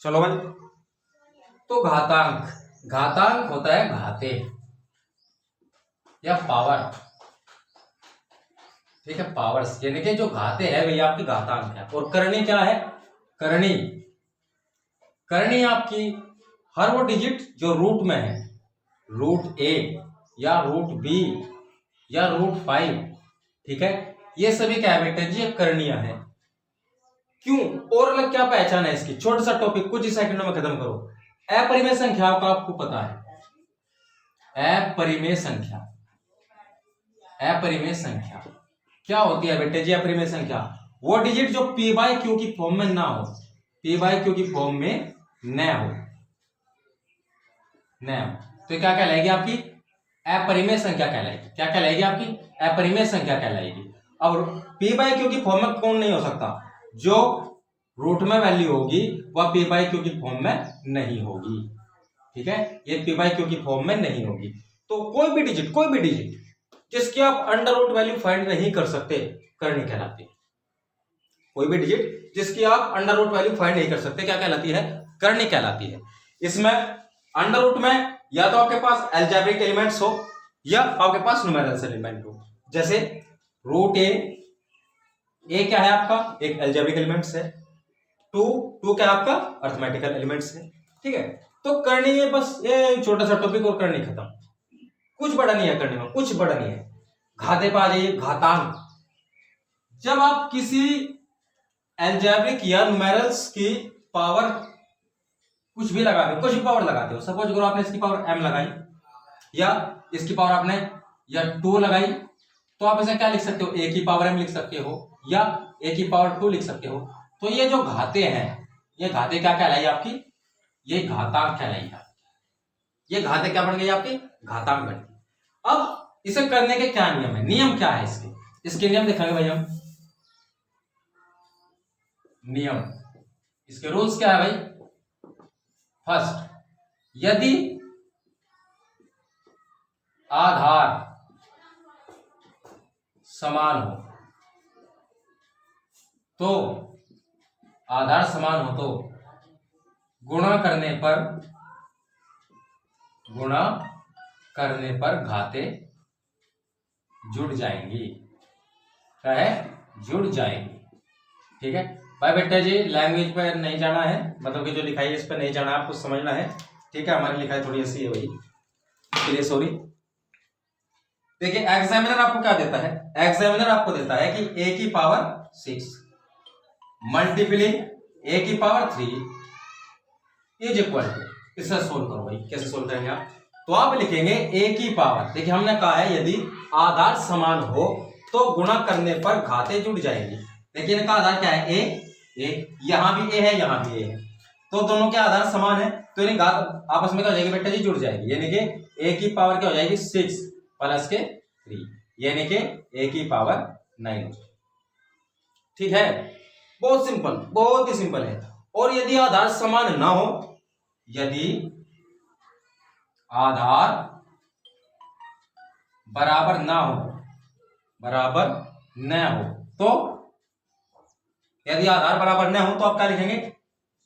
चलो भाई, तो घातांक घातांक होता है घाते या पावर, ठीक है, पावर्स, यानी कि जो घाते हैं वही आपकी घातांक है। और करनी क्या है? करनी करनी आपकी हर वो डिजिट जो रूट में है, रूट ए या रूट बी या रूट 5, ठीक है, ये सभी क्या है बेटा जी? ये करणीय है। क्यों? और अलग क्या पहचान है इसकी? छोटा सा टॉपिक कुछ ही सेकंडों में खत्म करो। अपरिमेय संख्याओं का आपको पता है, अपरिमेय संख्या, अपरिमेय संख्या क्या होती है बेटे जी? अपरिमेय संख्या वो डिजिट जो p बाय क्यू की फॉर्म में ना हो, p बाय क्यू की फॉर्म में न हो, तो क्या कहलाएगी? आपकी अपरिमेय संख्या कहलाएगी। क्या कहलाएगी? आपकी अपरिमेय संख्या कहलाएगी। अब p बाय क्यू की फॉर्म में कौन नहीं हो सकता? जो रूट में वैल्यू होगी वह p बाय क्यू की फॉर्म में नहीं होगी, ठीक है, ये p बाय क्यू की फॉर्म में नहीं होगी। तो कोई भी डिजिट जिसकी आप अंडर रूट वैल्यू फाइंड नहीं कर सकते, करनी कहलाती है। कोई भी डिजिट जिसकी आप अंडर रूट वैल्यू फाइंड नहीं कर सकते, क्या कहलाती है? करनी कहलाती है। इसमें अंडर रूट में या तो आपके पास अलजेब्रिक एलिमेंट्स हो या आपके पास न्यूमेरिकल एलिमेंट हो। जैसे रूट ए क्या है आपका? एक अलजेब्रिक एलिमेंट्स है। टू क्या आपका? अर्थमेटिकल एलिमेंट्स है, ठीक है। तो करनी है बस ये छोटा सा टॉपिक और करनी खत्म। कुछ बड़ा नहीं है करने में, कुछ बड़ा नहीं है। घाते पे आ जाइए, घातांक। जब आप किसी अलजेब्रिक या न्यूमेरल्स की पावर कुछ भी लगाते हो, कुछ भी पावर लगाते हो, सपोज करो आपने इसकी पावर m लगाई या इसकी पावर आपने या 2 लगाई, तो आप इसे क्या लिख सकते हो? a की पावर m लिख सकते हो या a की पावर 2 लिख सकते हो। तो ये जो घाते हैं, ये घाते क्या कहलाई आपकी? ये घातांक कहलाई। ये घाते क्या बन गई आपकी? घातांक बन गई। अब इसे करने के क्या नियम है? नियम क्या है इसके नियम दिखाएंगे भाई हम। नियम, इसके रूल्स क्या है भाई? फर्स्ट, यदि आधार समान हो तो आधार समान हो तो गुणा करने पर घाते जुड़ जाएंगी। क्या है? जुड़ जाएंगी, ठीक है भाई। बेटा जी लैंग्वेज पर नहीं जाना है, मतलब कि जो लिखाई है इस पर नहीं जाना है, आपको समझना है, ठीक है। हमारी लिखाई थोड़ी ऐसी है भाई, इसके लिए सॉरी। देखिए एग्जामिनर आपको क्या देता है? एग्जामिनर आपको देता है कि a की पावर 6 मल्टीप्ली a की पावर 3 इज इक्वल टू, इसे सोल्व करो भाई। कैसे सोल्व करेंगे आप? तो आप लिखेंगे a की पावर, देखिए हमने कहा है यदि आधार समान हो तो गुणा करने पर घाते जुड़ जाएंगी। देखिए इनका आधार क्या है? a, यहां भी a है, यहां भी a है, तो दोनों के आधार समान है, तो इन्हें घात आपस में क्या हो जाएगी बेटा जी? जुड़ जाएगी। यानी कि a की पावर क्या हो जाएगी? 6 प्लस के 3, यानी कि a की पावर 9 हो जाएगी, ठीक है। बहुत सिंपल, बहुत ही सिंपल है। और यदि आधार समान ना हो, यदि आधार बराबर ना हो, तो यदि आधार बराबर न हो तो आप क्या लिखेंगे?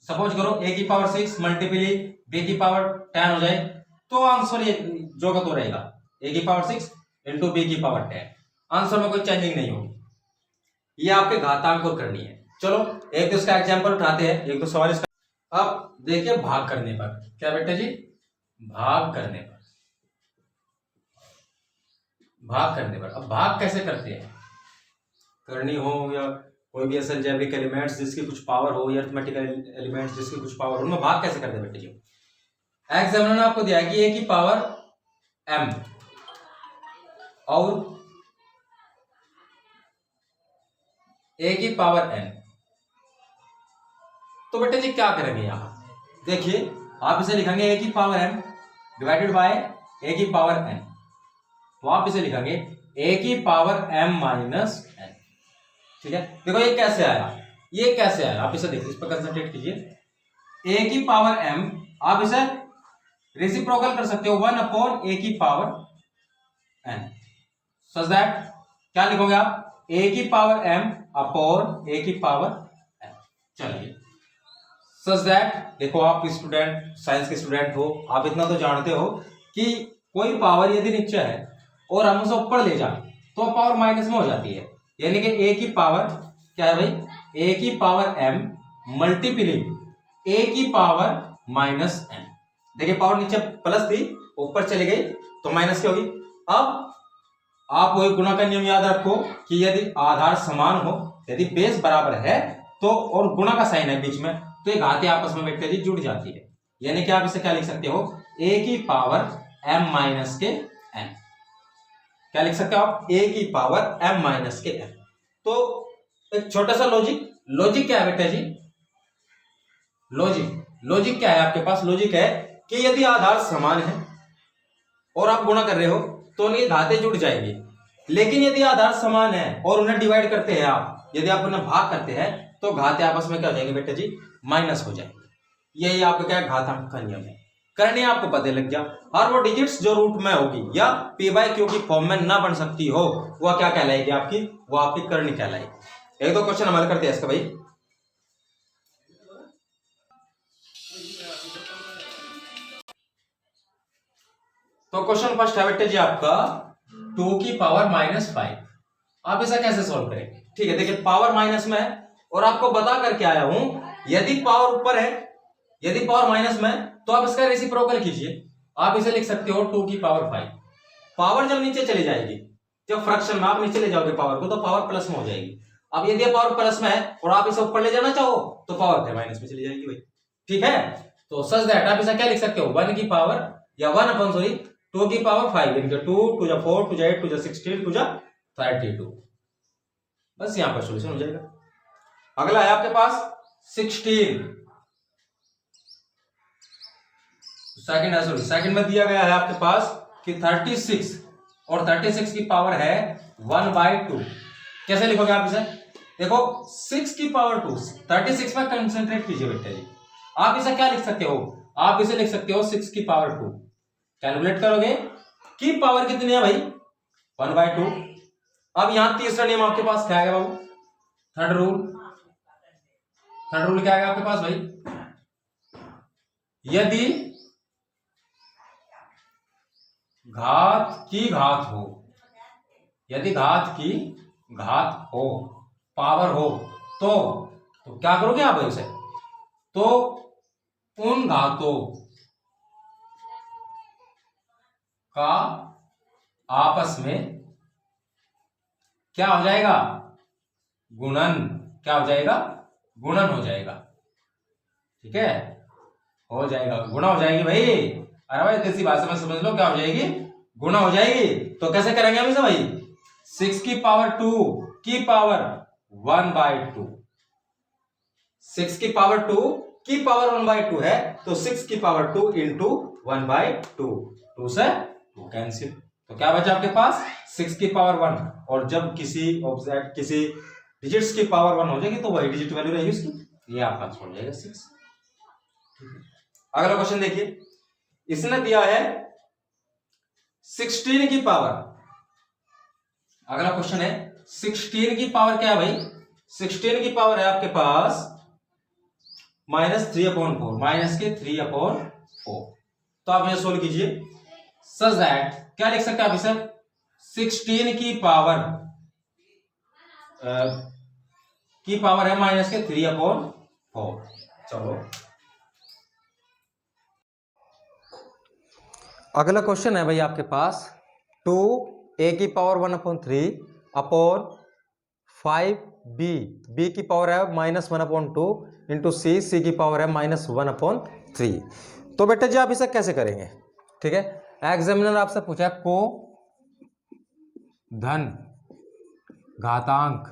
सपोज करो a की पावर 6 मल्टीप्ली b की पावर 10 हो जाए, तो आंसर ये जो का तो रहेगा a की पावर 6 इंटू b की पावर 10। आंसर में कोई चेंजिंग नहीं होगी। ये आपके घातांक को करनी है। चलो एक तो इसका एग्जांपल उठाते हैं, एक तो सवाल इसका। अब देखिए भाग करने पर, क्या बेटा जी? भाग करने पर, अब भाग कैसे करते हैं? करनी हो या कोई भी ऐसे अलजेब्रिक एलिमेंट्स जिसकी कुछ पावर हो या अरिथमेटिकल एलिमेंट्स जिसकी कुछ पावर हो, उनमें भाग कैसे करते हैं बेटे जी? एग्जामिनर ने आपको दिया है कि a की पावर m और a की पावर n, तो बेटे जी क्या करेंगे यहां? देखिए आप इसे लिखेंगे a की power m divided by a की पावर n, तो आप इसे लिखेंगे a की पावर m माइनस n, ठीक है। देखो ये कैसे आया, आप इसे देखिए, इस पर कंसंट्रेट कीजिए। a की पावर m आप इसे रेसिप्रोकल कर सकते हो 1 अपॉन a की पावर n, सच दैट क्या लिखोगे आप? a की पावर m अपॉन a की पावर n। चलिए सच दैट, देखो आप स्टूडेंट, साइंस के स्टूडेंट हो, आप इतना तो जानते हो कि कोई पावर यदि नीचे है और हम उसे ऊपर ले जाए तो पावर माइनस में हो जाती है। यानी कि ए की पावर क्या है भाई, ए की पावर m मल्टीप्लिंग ए की पावर माइनस m। देखिए पावर नीचे प्लस थी, ऊपर चली गई तो माइनस की होगी। अब आप वही गुणा का नियम याद रखो कि यदि आधार समान हो, यदि बेस बराबर है तो, और गुणा का साइन है बीच में, तो ये घातें आपस में बेटे जी जुड़ जाती है। यानी कि आप इसे क्या लिख सकते हो, a की पावर m माइनस के n। क्या लिख सकते हो आप, a की पावर m माइनस के n। तो एक छोटा सा लॉजिक क्या है बेटा जी, लॉजिक क्या है आपके पास, लॉजिक है कि यदि आधार समान है और आप गुणा कर रहे हो तो उनकी घातें जुड़ जाएंगी। लेकिन यदि आधार समान है और उन्हें डिवाइड करते हैं आप, यदि आप उन्हें भाग करते हैं तो घातें आपस में क्या हो जाएंगे बेटा जी, माइनस हो जाएंगे। यही आपका क्या घातांक का नियम है। करने आपको पता लग गया, और वो डिजिट्स जो रूट में होगी या पी बाय क्यू की फॉर्म में ना बन सकती हो, वह क्या कहलाएगी आपकी, वो आपकी करनी कहलाएगी। एक दो क्वेश्चन हमारे करते हैं इसका भाई। तो क्वेश्चन फर्स्ट है बेटे जी आपका 2 की पावर -5। आप इसे कैसे सॉल्व करेंगे, ठीक है। देखिए पावर माइनस में है और आपको बता करके आया हूं, यदि पावर ऊपर है, यदि पावर माइनस में है, तो आप इसका रेसिप्रोकल कीजिए। आप इसे लिख सकते हो 2 की पावर 5। पावर जब नीचे चली जाएगी, जब फ्रैक्शन में आप नीचे ले जाओगे पावर को, तो पावर प्लस में हो जाएगी। अब यदि पावर प्लस में है और आप इसे ऊपर ले जाना चाहो तो पावर फिर माइनस में चली जाएगी भाई, ठीक है। तो सच दैट आप इसे क्या लिख सकते हो, 1 की पावर या 2 की पावर 5 इनके 2 2 जा 4 2 जा 8 2 जा 16 2 जा 32। बस यहां पर सॉल्यूशन हो जाएगा। अगला है आपके पास 16। सेकंड में दिया गया है आपके पास कि 36 और 36 की पावर है 1/2। कैसे लिखोगे आप इसे, देखो 6 की पावर 2, 36 में कंसंट्रेट कीजिए बेटे जी। आप इसे क्या लिख सकते हो, आप इसे लिख सकते हो 6 की पावर 2। कैलकुलेट करोगे की पावर कितनी है भाई, 1/2। अब यहां तीसरा नियम आपके पास क्या आएगा बाबू, थर्ड रूल क्या आएगा आपके पास भाई, यदि घात की घात हो, यदि घात की घात हो, पावर हो, तो क्या करोगे आप इसे, तो उन घातों का आपस में क्या हो जाएगा, गुणन। क्या हो जाएगा, गुणन हो जाएगा, ठीक है, हो जाएगा, गुणा हो जाएगी भाई। अरे भाई देसी भाषा में समझ लो, क्या हो जाएगी, गुणा हो जाएगी। तो कैसे करेंगे हम इसे भाई, 6 की पावर 2 की पावर 1/2। 6 की पावर 2 की पावर 1/2 है, तो 6 की पावर 2 इंटू 1/2, 2 से 2 कैंसिल। तो क्या बचा आपके पास, 6 की पावर 1। और जब किसी ऑब्जेक्ट, किसी डिजिट्स की पावर 1 हो जाएगी तो वही डिजिट वैल्यू रहेगी उसकी, ये आपका आंसर हो जाएगा 6। अगला क्वेश्चन देखिए, इसने दिया है 16 की पावर। अगला क्वेश्चन है 16 की पावर क्या है भाई, 16 की पावर है आपके पास -3/4, माइनस के 3/4। तो आप ये सोल्व कीजिए, सच दैट क्या लिख सकते हैं आप इसे, 16 की पावर है माइनस के 3/4। चलो अगला क्वेश्चन है भाई आपके पास 2a की पावर 1/3 अपॉन 5b की पावर है -1/2 इंटू सी की पावर है -1/3। तो बेटा जी आप इसे कैसे करेंगे, ठीक है। एग्जामिनर आपसे पूछा को धन घातांक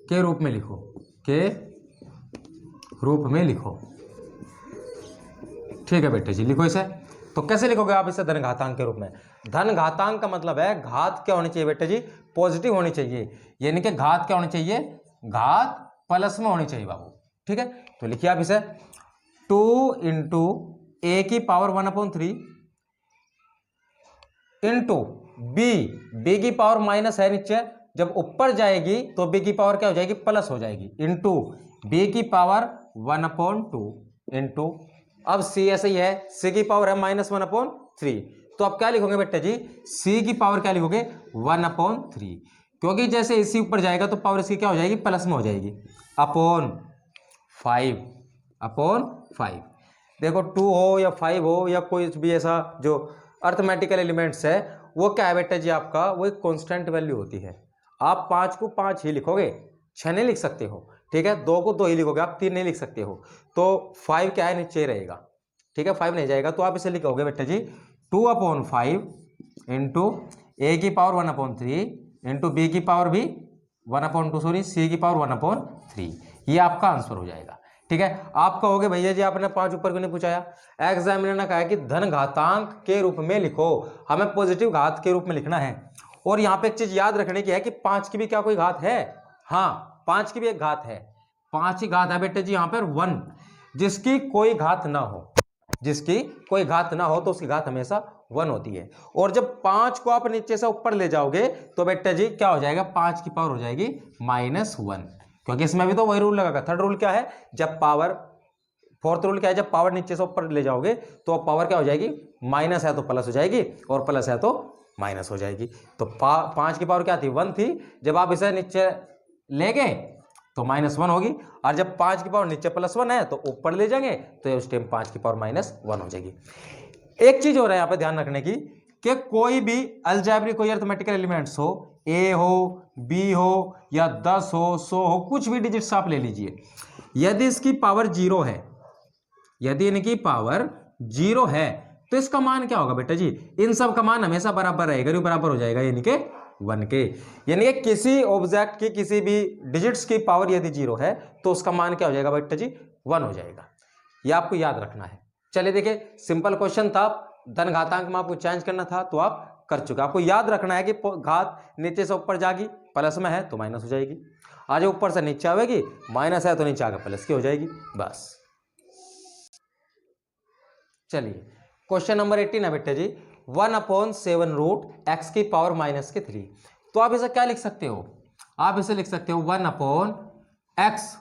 के रूप में लिखो, के रूप में लिखो, ठीक है बेटे जी, लिखो इसे। तो कैसे लिखोगे आप इसे, धन घातांक के रूप में। धन घातांक का मतलब है घात क्या होनी चाहिए बेटे जी, पॉजिटिव होनी चाहिए। यानी कि घात क्या होनी चाहिए, घात प्लस में होनी चाहिए बाबू, ठीक है। तो लिखिए आप इसे 2 इंटू ए की पावर 1/3 इंटू बी की पावर माइनस है नीचे, जब ऊपर जाएगी तो बी की पावर क्या हो जाएगी, प्लस हो जाएगी, इंटू b की पावर 1/2 इंटू, अब c ऐसे ही है, c की पावर है -1/3, तो आप क्या लिखोगे बेटा जी, c की पावर क्या लिखोगे 1/3, क्योंकि जैसे इसी ऊपर जाएगा तो पावर इसकी क्या हो जाएगी, प्लस में हो जाएगी, अपॉन 5। देखो 2 हो या 5 हो या कोई भी ऐसा जो अर्थमेटिकल एलिमेंट्स है, वो क्या है बेटा जी आपका, वो एक कांस्टेंट वैल्यू होती है। आप 5 को 5 ही लिखोगे, 6 नहीं लिख सकते हो, ठीक है, 2 को 2 ही लिखोगे, आप 3 नहीं लिख सकते हो, तो 5 क्या है, नीचे रहेगा, ठीक है, 5 नहीं जाएगा, तो आप इसे लिखोगे बेटा जी 2/5 इंटू ए की पावर 1/3 इंटू बी की पावर भी 1/2, सॉरी सी की पावर 1/3, ये आपका आंसर हो जाएगा, ठीक है। आप कहोगे भैया जी आपने 5 ऊपर क्यों नहीं पूछाया, एग्जामिनर ने कहा है कि धन घातांक के रूप में लिखो, हमें पॉजिटिव घात के रूप में लिखना है। और यहाँ पे एक चीज याद रखने की है कि 5 की भी क्या कोई घात है, हाँ 5 की भी एक घात है, 5 की घात है बेटे जी यहाँ पर 1, जिसकी कोई घात ना हो, जिसकी कोई घात ना हो तो उसकी घात हमेशा 1 होती है। और जब 5 को आप नीचे से ऊपर ले जाओगे तो बेटा जी क्या हो जाएगा, 5 की पावर हो जाएगी -1, क्योंकि इसमें भी तो वही रूल लगेगा। थर्ड रूल क्या है, जब पावर, फोर्थ रूल क्या है, जब पावर नीचे से ऊपर ले जाओगे तो पावर क्या हो जाएगी, माइनस है तो प्लस हो जाएगी और प्लस है तो माइनस हो जाएगी। तो 5 की पावर क्या थी, 1 थी, जब आप इसे नीचे ले गए तो -1 होगी, और जब 5 की पावर नीचे +1 है तो ऊपर ले जाएंगे तो उस टाइम 5 की पावर -1 हो जाएगी। एक चीज हो रहा है यहाँ पे ध्यान रखने की, कि कोई भी अलजेब्रिक कोई अरिथमेटिकल एलिमेंट्स हो, a हो, b हो या 10 हो, 100 हो, कुछ भी डिजिट्स आप ले लीजिए, यदि इसकी पावर 0 है, यदि इनकी पावर 0 है तो इसका मान क्या होगा बेटा जी, इन सब का मान हमेशा बराबर रहेगा, बराबर हो जाएगा यानी कि 1 के, यानी कि किसी ऑब्जेक्ट की किसी भी डिजिट्स की पावर यदि 0 है तो उसका मान क्या हो जाएगा बेटा जी, 1 हो जाएगा। यह आपको याद रखना है। चलिए देखिए, सिंपल क्वेश्चन था, धन घातांक में आपको चेंज करना था तो आप कर चुके। आपको याद रखना है कि घात नीचे से ऊपर जाएगी, प्लस में है तो माइनस हो जाएगी, आज ऊपर से नीचे आवेगी, माइनस है तो नीचे आकर प्लस की हो जाएगी, बस। चलिए क्वेश्चन नंबर 18 है बेटा जी, 1/7 रूट x की पावर -3, तो आप इसे क्या लिख सकते हो, आप इसे लिख सकते हो 1/x,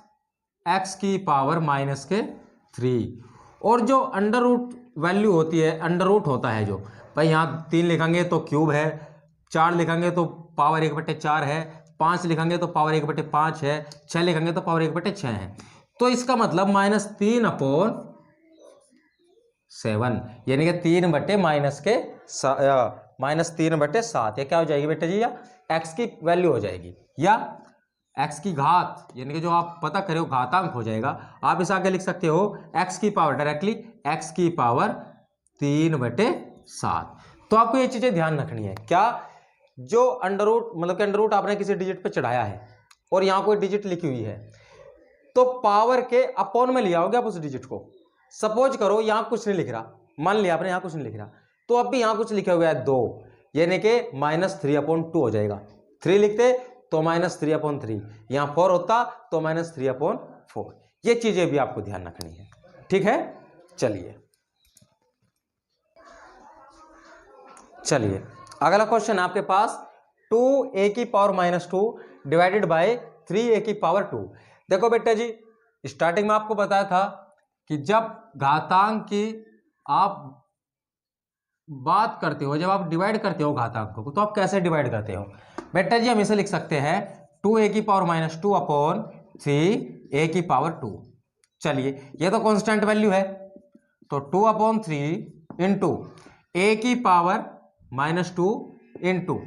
x की पावर -3, और जो अंडर रूट वैल्यू होती है, अंडर रूट होता है जो, भाई यहाँ 3 लिखेंगे तो क्यूब है, 4 लिखेंगे तो पावर 1/4 है, 5 लिखेंगे तो पावर 1/5 है, 6 लिखेंगे तो पावर 1/6 है, तो इसका मतलब -3/7, यानी कि 3/-3/7, या क्या हो जाएगी बेटा जी, या x की वैल्यू हो जाएगी, या x की घात, यानी कि जो आप पता करे हो घातांक हो जाएगा। आप इस आगे लिख सकते हो x की पावर डायरेक्टली, x की पावर 3/7। तो आपको ये चीजें ध्यान रखनी है, क्या, जो अंडर रूट, मतलब कि अंडर रूट आपने किसी डिजिट पे चढ़ाया है और यहाँ कोई डिजिट लिखी हुई है, तो पावर के अपॉन में लिया होगा आप उस डिजिट को। सपोज करो यहाँ कुछ नहीं लिख रहा, मान लिया आपने यहाँ कुछ नहीं लिख रहा, तो अब भी यहाँ कुछ लिखा हुआ है 2, यानी कि -3/2 हो जाएगा। 3 लिखते तो -3/3, यहाँ 4 होता तो -3/4। ये चीजें भी आपको ध्यान रखनी है, ठीक है। चलिए अगला क्वेश्चन आपके पास, 2a की पावर -2 डिवाइडेड बाय 3a की पावर 2। देखो बेटा जी, स्टार्टिंग में आपको बताया था कि जब घातांक की आप बात करते हो, जब आप डिवाइड करते हो घातांक को, तो आप कैसे डिवाइड करते हो बेटा जी, हम इसे लिख सकते हैं 2a की पावर -2 अपॉन 3a की पावर 2। चलिए ये तो कांस्टेंट वैल्यू है, तो 2/3 इंटू a की पावर -2 इंटू,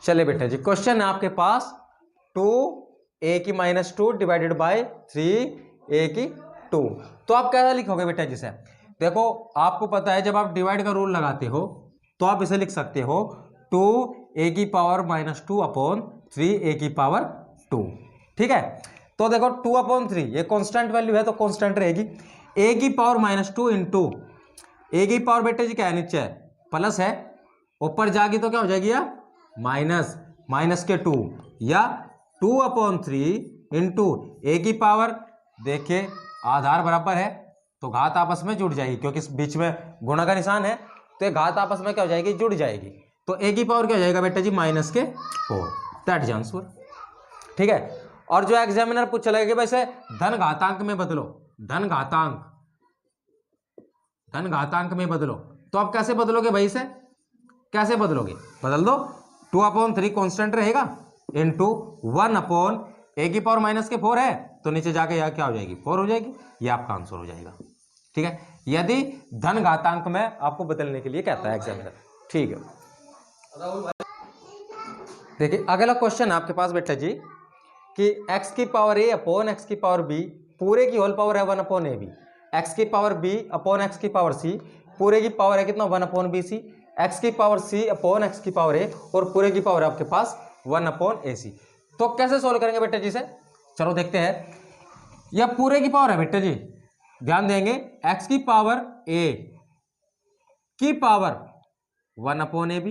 चलिए बेटा जी क्वेश्चन है आपके पास 2a की -2 डिवाइडेड बाय 3a की 2, तो आप कैसा लिखोगे बेटा जी से, देखो आपको पता है जब आप डिवाइड का रूल लगाते हो तो आप इसे लिख सकते हो 2a की पावर -2 अपॉन 3a की पावर 2, ठीक है। तो देखो 2/3 ये कांस्टेंट वैल्यू है तो कांस्टेंट रहेगी, a की पावर -2 इंटू, a की पावर बेटा जी क्या है, नीचे प्लस है, ऊपर जाएगी तो क्या हो जाएगी, या माइनस के 2, या 2/3 इंटू a की पावर, देखिए आधार बराबर है तो घात आपस में जुड़ जाएगी, क्योंकि इस बीच में गुणा का निशान है तो ये घात आपस में क्या हो जाएगी, जुड़ जाएगी, तो a की पावर क्या हो जाएगा बेटा जी -4। That is answer. ठीक है, और जो एग्जामिनर पूछ चलेगा कि वैसे धन घातांक में बदलो, धन घातांक में बदलो, तो आप कैसे बदलोगे भाई? से कैसे बदलोगे? बदल दो, 2/3 कांस्टेंट रहेगा इनटू 1 a की पावर माइनस के 4 है, तो नीचे जाके यह क्या हो जाएगी? 4 हो जाएगी। ये आपका आंसर हो जाएगा। ठीक है, यदि धन घातांक में आपको बदलने के लिए कहता है एग्जामिनर। ठीक है, देखिए अगला क्वेश्चन आपके पास बेटा जी कि x की पावर a अपॉन x की पावर b पूरे की होल पावर है 1/ab, x की पावर b अपॉन x की पावर c पूरे की पावर है कितना? 1/bc, x की पावर c अपॉन x की पावर a और पूरे की पावर है आपके पास 1/ac। तो कैसे सोल्व करेंगे बेटा जी से? चलो देखते हैं। यह पूरे की पावर है बेटा जी, ध्यान देंगे, x की पावर a की पावर 1/ab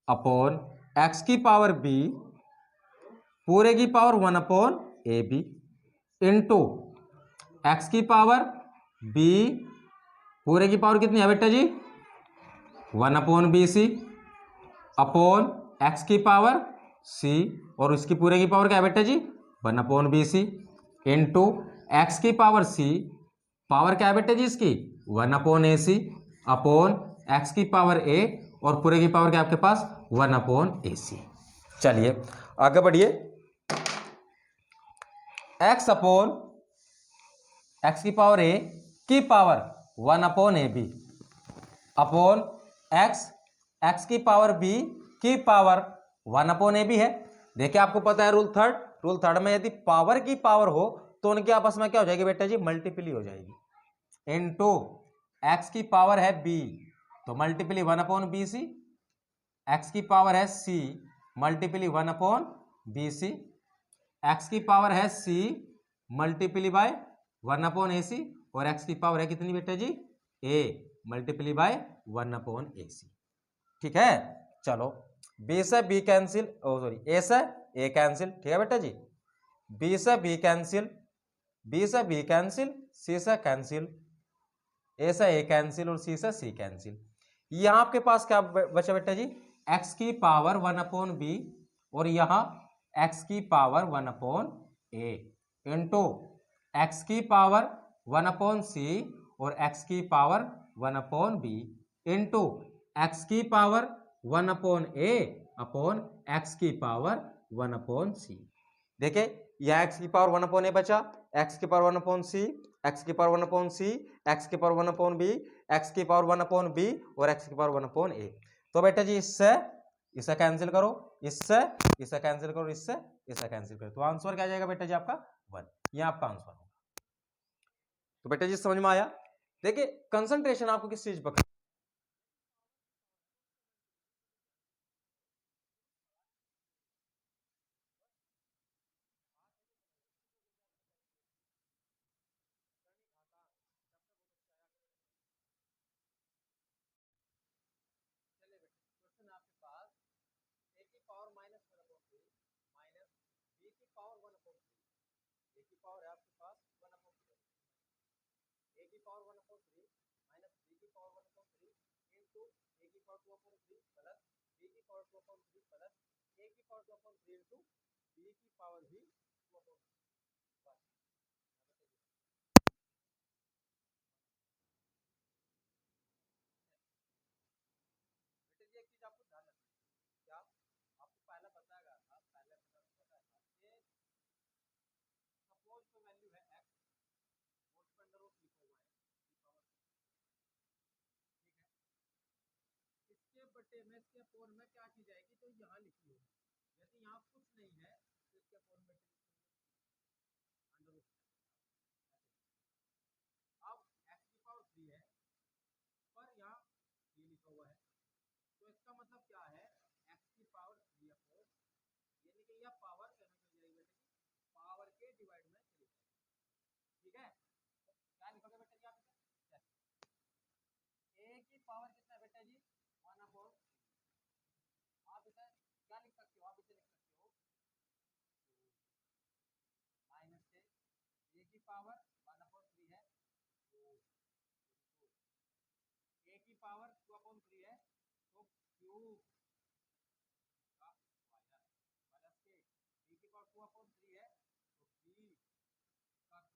अपॉन x की पावर b पूरे की पावर 1/ab इंटू एक्स की पावर b पूरे की पावर कितनी है बेटा जी? 1/bc अपॉन एक्स की पावर c और इसकी पूरे की पावर क्या है बेटा जी? 1/bc इंटू एक्स की पावर c पावर क्या है बेटा जी इसकी? 1/ac अपॉन एक्स की पावर a और पूरे की पावर क्या आपके पास? 1/ac। चलिए आगे बढ़िए। x अपॉन एक्स की पावर a की पावर 1/ab अपॉन एक्स की पावर b की पावर 1/ab है। देखिए आपको पता है रूल थर्ड में यदि पावर की पावर हो तो उनके आपस में क्या हो जाएगी बेटा जी? मल्टीप्ली हो जाएगी। इनटू एक्स की पावर है b तो मल्टीप्ली 1/bc, एक्स की पावर है c मल्टीप्ली 1/bc, एक्स की पावर है c मल्टीप्ली बाय 1/ac और x की पावर है कितनी बेटा जी? a multiply bye 1/ac। ठीक है, चलो b से b कैंसिल, सॉरी a से a कैंसिल। ठीक है बेटा जी, b से b कैंसिल, b से b कैंसिल, c से कैंसिल, a से a कैंसिल और c से c कैंसिल। यहां आपके पास क्या बचा बेटा जी? x की पावर 1/b और यहां x की पावर 1/a इंटू एक्स की पावर 1/c और x की पावर 1/b इंटू एक्स की पावर 1/a अपॉन एक्स की पावर 1/c। देखिए यह x की पावर 1/a बचा, x की पावर 1/c, x की पावर 1/c, x की पावर 1/b, x की पावर 1/b और x की पावर 1/a। तो बेटा जी इससे कैंसिल करो, इससे कैंसिल करो, इससे कैंसिल करो, तो आंसर क्या आ जाएगा बेटा जी आपका? 1। ये आपका आंसर होगा। तो बेटा जी समझ में आया? देखिए कंसंट्रेशन आपको किस चीज पर a की पावर माइनस 1/3 माइनस b की पावर 1/3, a की पावर है आपके पास 1/3, a की पावर 1/3 माइनस b की पावर 1/3 इनटू a की पावर 2/3 प्लस b की पावर 2/3 प्लस a की पावर 2/3 इनटू b की पावर भी 2/3। बस बेटे जी एक चीज आपको ध्यान रखनी है, क्या आपको पहले बताया था, पहले बताया था कि सपोज तो वैल्यू है x, बोर्ड पे अंडर रूट लिखा हुआ है e पावर, ठीक है, इसके बटे में इसके फोर में क्या की जाएगी? तो यहाँ लिखी होगी। यदि यहाँ कुछ नहीं है तो इसके फोर में अंडर रूट। अब x की पावर 3 है पर यहाँ ये लिखा हुआ है, तो इसका मतलब क्या है? x की पावर 3 अपॉन, यानी कि यह पावर कैसे चली जाएगी? पावर के डिवाइड में चली जाएगी। ठीक है, क्या लिखोगे बेटा जी आप? a की पावर कितना है बेटा जी? 1/, आप इसे क्या लिख सकते हो? आप इसे लिख सकते हो माइनस से a की पावर 1/3 है, तो a की पावर 2/3 है, तो क्यूब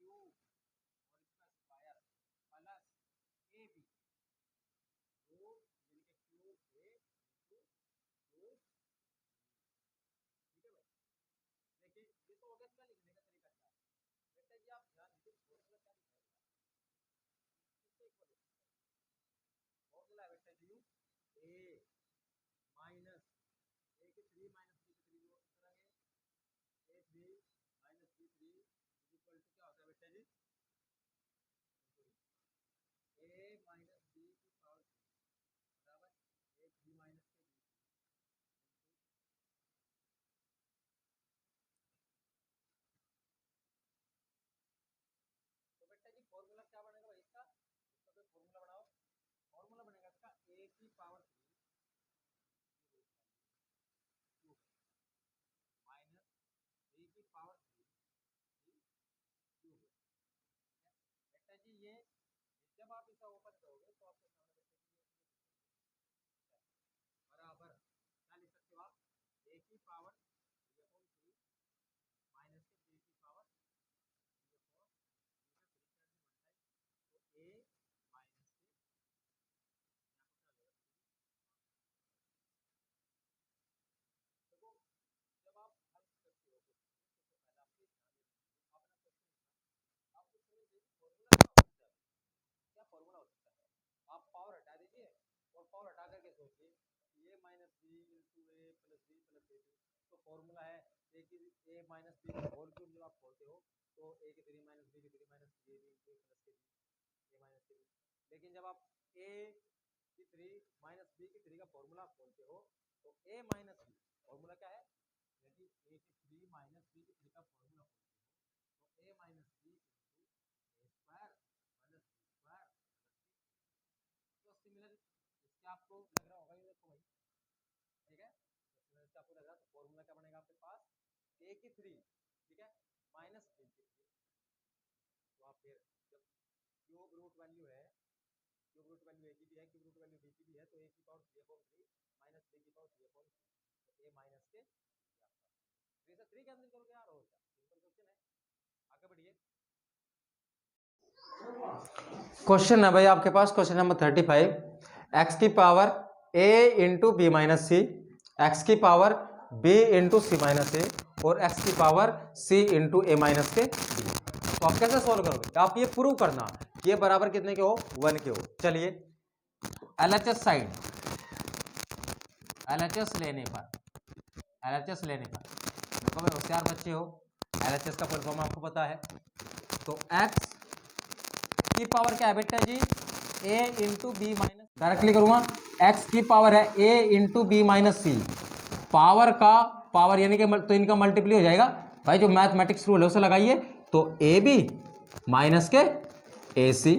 क्यूब और इसका square plus A B root यानी कि क्यूब ए इंटू क्यूब, ठीक है भाई। देखिए ये तो हो गया इसका लिखने का तरीका क्या है बेटा जी, आप ध्यान दीजिए फॉर्मूला क्या लिखा है, इसको एक बार फॉर्मूला है बेटा जी ए माइनस ए की 3 माइनस बी की 3 लोग करेंगे, A 3 minus B 3 is equal to क्या होता है बेटा जी, ए माइनस बी की पावर 3 बराबर ए 3 माइनस के बी 3। तो बेटा जी फॉर्मूला क्या बनेगा भाई इसका, इसका कोई फॉर्मूला बनाओ। फॉर्मूला बनेगा इसका ए की पावर 3 माइनस बी की पावर 3 क्यूब। बेटा जी ये जब आप इसे ओपन करोगे तो आपके सामने बेटा जी बराबर क्या लिख सकते हो आप, ए की पावर 3 माइनस के बी की पावर 3 तो ए माइनस के देखो जब आप हल करते हो सबसे पहले आपके अपना क्वेश्चन लिखना, आपको समझ लीजिए फॉर्मूला क्या हो सकता है, क्या फॉर्मूला हो सकता है। आप पावर हटा दीजिए और पावर हटा करके सोचिए A minus B into A plus B plus A B, तो फॉर्मूला है ए की ए माइनस बी का होल क्यूब, जब आप खोलते हो तो ए की 3 माइनस बी की 3 minus A B into A plus के बी ए माइनस के बी। लेकिन जब आप ए की 3 माइनस बी की 3 का फॉर्मूला खोलते हो तो ए माइनस बी फॉर्मूला क्या है, यदि ए की 3 माइनस बी की 3 का फॉर्मूला खोलते हो तो ए माइनस बी इंटू ए स्क्वायर प्लस बी स्क्वायर। तो सिमिलर इसके आपको लग रहा होगा, ये देखो भाई ठीक है, तो सिमिलर इसका आपको लग रहा है तो फॉर्मूला क्या बनेगा आपके पास, ए की 3 ठीक है माइनस बी की 3, तो आप फिर जब क्यूब रूट वैल्यू है, क्यूब रूट वैल्यू ए की भी है, क्यूब रूट वैल्यू बी की भी है, तो ए की पावर 3/3 माइनस बी की पावर 3/3, तो ए माइनस के 3 से 3 कैंसिल करोगे यार, और क्या सिंपल क्वेश्चन है। आगे बढ़िए, क्वेश्चन है भाई आपके पास, क्वेश्चन नंबर 35, एक्स की power a into B minus C, X की power b into C minus A और एक्स की power c into A minus के b। तो आप कैसे सॉल्व करोगे, आप ये प्रूव करना ये बराबर कितने के हो, 1 के हो। चलिए एलएचएस साइड, एलएचएस लेने पर देखो भाई होशियार बच्चे हो, एलएचएस का फुल फॉर्म आपको पता है, तो एक्स की पावर क्या है बेटा जी, a into B minus, directly करूंगा, x की पावर है a into B minus C, power का पावर यानी कि तो इनका मल्टीप्ली हो जाएगा भाई, जो मैथमेटिक्स रूल है उसे लगाइए, तो ए बी माइनस के ए सी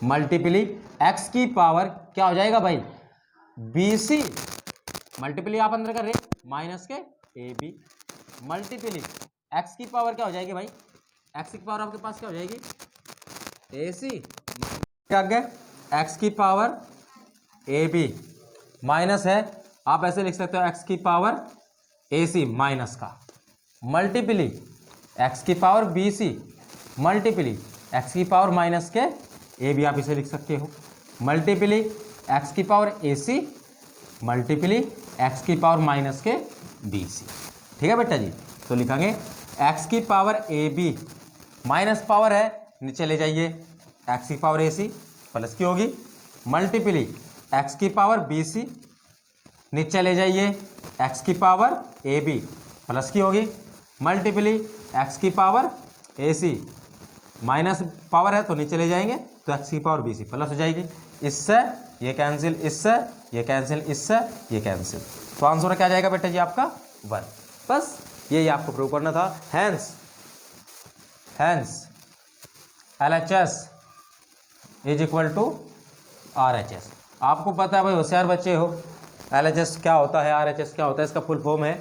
मल्टीप्ली x की पावर क्या हो जाएगा भाई, बी सी मल्टीप्ली आप अंदर कर रहे माइनस के ए बी मल्टीप्ली x की पावर क्या हो जाएगी भाई, x की पावर आपके पास क्या हो जाएगी, ए सी क्या गया, एक्स की पावर ए बी माइनस है, आप ऐसे लिख सकते हो एक्स की पावर ए सी माइनस का मल्टीप्ली एक्स की power B C multiply X की पावर माइनस के ए बी, आप इसे लिख सकते हो मल्टीप्ली एक्स की power A C multiply X की पावर माइनस के बी सी। ठीक है बेटा जी, तो लिखेंगे एक्स की power A B minus power है नीचे ले जाइए, एक्स की पावर ए सी प्लस की होगी मल्टीप्ली एक्स की पावर बी सी नीचे ले जाइए, एक्स की पावर ए बी प्लस की होगी मल्टीप्ली एक्स की power A C minus power है तो नीचे ले जाएंगे तो एक्स की पावर बी सी प्लस हो जाएगी, इससे ये कैंसिल, इससे ये कैंसिल, इससे ये कैंसिल, तो आंसर क्या आ जाएगा बेटा जी आपका 1। बस यही आपको प्रूव करना था। Hence LHS is equal to RHS। आपको पता है भाई होशियार बच्चे हो, LHS क्या होता है, RHS क्या होता है, इसका फुल फॉर्म है